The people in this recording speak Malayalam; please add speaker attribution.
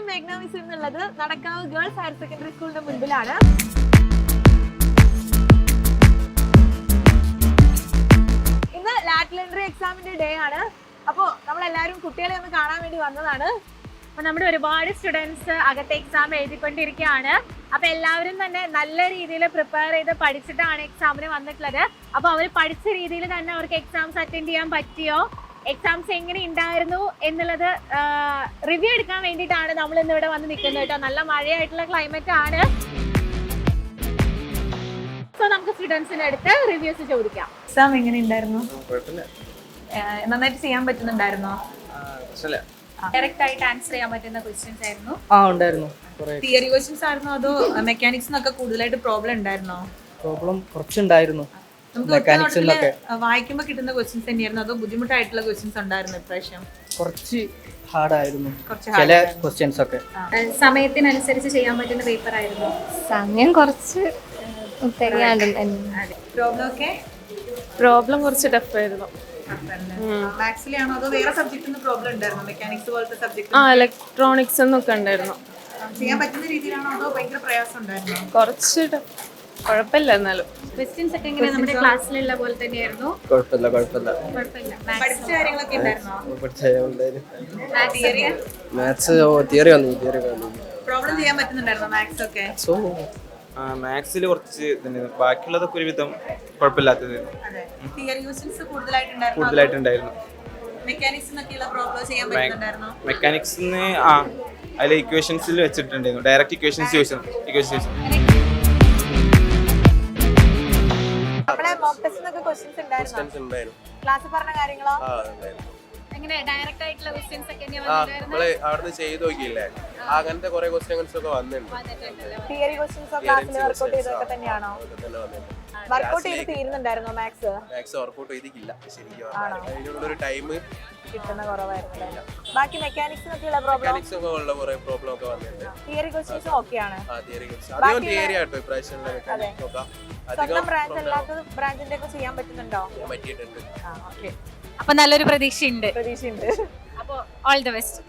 Speaker 1: മേഘ്ന മിസ് എന്നുള്ളത് നടക്കാവ് ഗേൾസ് ഹയർ സെക്കൻഡറി സ്കൂളിന്റെ മുൻപിലാണ്. ഇന്ന് ലാറ്ററൽ എൻട്രി എക്സാമിന്റെ ഡേ ആണ്. അപ്പോൾ നമ്മളെല്ലാവരും കുട്ടികളെ ഒന്ന് കാണാൻ വേണ്ടി വന്നതാണ്.
Speaker 2: അപ്പൊ നമ്മുടെ ഒരുപാട് സ്റ്റുഡൻസ് അകത്തെ എക്സാം എഴുതിക്കൊണ്ടിരിക്കുകയാണ്. അപ്പൊ എല്ലാവരും തന്നെ നല്ല രീതിയിൽ പ്രിപ്പയർ ചെയ്ത് പഠിച്ചിട്ടാണ് എക്സാമിന് വന്നിട്ടുള്ളത്. അപ്പൊ അവർ പഠിച്ച രീതിയിൽ തന്നെ അവർക്ക് എക്സാംസ് അറ്റൻഡ് ചെയ്യാൻ പറ്റിയോ, എക്സാംസ് എങ്ങനെ ഉണ്ടായിരുന്നു എന്നുള്ളത് റിവ്യൂ എടുക്കാൻ വേണ്ടിയിട്ടാണ് നമ്മൾ ഇന്ന് ഇവിടെ വന്ന് നിൽക്കുന്നത് കേട്ടോ. നല്ല മഴയായിട്ടുള്ള ക്ലൈമറ്റ് ആണ്. സോ നമുക്ക് സ്റ്റുഡൻസിന്റെ അടുത്ത് റിവ്യൂസ് ചോദിക്കാം.
Speaker 1: എക്സാം എങ്ങനെ ഉണ്ടായിരുന്നു? നന്നായിട്ട് ചെയ്യാൻ പറ്റുന്നുണ്ടായിരുന്നോ?
Speaker 2: ഡയറക്റ്റ് ആയിട്ട് ആൻസർ ചെയ്യാൻ പറ്റുന്ന ക്വസ്റ്റ്യൻസ് ആയിരുന്നു?
Speaker 3: ഉണ്ടായിരുന്നു.
Speaker 1: തിയറി ക്വസ്റ്റ്യൻസ് ആയിരുന്നോ അതോ മെക്കാനിക്സിനൊക്കെ കൂടുതലായിട്ട് പ്രോബ്ലം ഉണ്ടായിരുന്നോ?
Speaker 3: പ്രോബ്ലം കുറച്ചുണ്ടായിരുന്നു.
Speaker 1: വായിക്കുമ്പോ കിട്ടുന്ന ക്വസ്റ്റ്യൻസ് തന്നെയായിരുന്നു അതോ ബുദ്ധിമുട്ടായിട്ടുള്ള ക്വസ്റ്റ്യൻസ് ഉണ്ടായിരുന്നു ഇപ്രാവശ്യം?
Speaker 3: കുറച്ച് ഹാർഡായിരുന്നു ചില ക്വസ്റ്റ്യൻസ് ഒക്കെ.
Speaker 2: സമയത്തിനനുസരിച്ച് ചെയ്യാൻ പറ്റുന്ന പേപ്പർ ആയിരുന്നു?
Speaker 4: സമയം കുറച്ച്
Speaker 5: പ്രോബ്ലം കുറച്ച് ടഫായിരുന്നു.
Speaker 1: മാത്സിലാണോ അതോ വേറെ സബ്ജക്റ്റിന് പ്രോബ്ലം ഉണ്ടായിരുന്നു? മെക്കാനിക്സ് പോലത്തെ സബ്ജക്ട്
Speaker 5: ഇലക്ട്രോണിക്സ് എന്നൊക്കെ ഉണ്ടായിരുന്നു.
Speaker 1: ചെയ്യാൻ പറ്റുന്ന രീതിയിലാണോ അതോ ഭയങ്കര പ്രയാസം ഉണ്ടായിരുന്നോ?
Speaker 5: കുറച്ച് കുഴപ്പമില്ല. എന്നാലും
Speaker 2: ക്വസ്റ്റ്യൻസ് ഒക്കെ എങ്ങനെ നമ്മുടെ ക്ലാസ്സിലുള്ള പോലെ തന്നെയായിരുന്നു?
Speaker 3: കുഴപ്പമില്ല.
Speaker 1: പഠിച്ച കാര്യങ്ങളൊക്കെ ഉണ്ടായിരുന്നോ?
Speaker 3: മാത്സ് തിയറി വന്നു.
Speaker 1: പ്രോബ്ലം ചെയ്യാൻ പറ്റുന്നുണ്ടായിരുന്നോ മാത്സ് ഒക്കെ?
Speaker 6: മാത്സിൽ കുറച്ച് ബാക്കിയുള്ളതൊക്കെ ഒരുവിധം കുഴപ്പമില്ലാത്തത് കൂടുതലായിട്ടുണ്ടായിരുന്നു. മെക്കാനിക്സിന് അതിൽ ഇക്വേഷൻസിൽ വെച്ചിട്ടുണ്ടായിരുന്നു. ഡയറക്റ്റ് ഇക്വേഷൻസ് ചോദിച്ചു.
Speaker 1: ക്ലാസ്സിൽ പറഞ്ഞ കാര്യങ്ങളോ?
Speaker 2: എങ്ങനെ ഡയറക്റ്റ് ആയിട്ടുള്ള ക്വസ്റ്റ്യൻസ് ഒക്കെ
Speaker 7: നമ്മള് അവിടുന്ന് ചെയ്ത് നോക്കിയില്ലേ, അങ്ങനത്തെ കുറെ ക്വസ്റ്റ്യൻസ് ഒക്കെ വന്നിട്ടുണ്ട്.
Speaker 1: തിയറി ക്വസ്റ്റ്യൻസ് ഒക്കെ ക്ലാസ്സിൽ വർക്ക്ഔട്ട് ചെയ്തൊക്കെ തന്നെയാണോ? വർക്ക്ഔട്ട് ചെയ്ത് തീരുന്നുണ്ടായിരുന്നോ മാത്സ്?
Speaker 7: മാത്സ് വർക്ക്ഔട്ട് ചെയ്തിട്ടില്ല ശരിക്കും. അതിനുള്ളൊരു ടൈം
Speaker 1: കിട്ടുന്ന കുറവായിരുന്നു. ബാക്കി മെക്കാനിക്സിനൊക്കെയുള്ള പ്രോബ്ലം
Speaker 7: ഒക്കെ ഉള്ള കുറെ പ്രോബ്ലം ഒക്കെ വന്നിട്ടുണ്ട്.
Speaker 1: തിയറി ക്വസ്റ്റ്യൻസ് ഓക്കെയാണ്.
Speaker 7: അധികം തിയറി ആട്ടോ ഇപ്രാവശ്യം.
Speaker 1: സ്വന്തം ബ്രാഞ്ച് അല്ലാത്ത ബ്രാഞ്ചിന്റെ ഒക്കെ ചെയ്യാൻ പറ്റുന്നുണ്ടോ?
Speaker 7: പറ്റിയിട്ടുണ്ട്.
Speaker 2: അപ്പൊ നല്ലൊരു പ്രതീക്ഷയുണ്ട്.
Speaker 1: പ്രതീക്ഷയുണ്ട്.
Speaker 2: അപ്പോൾ ഓൾ ദി ബെസ്റ്റ്.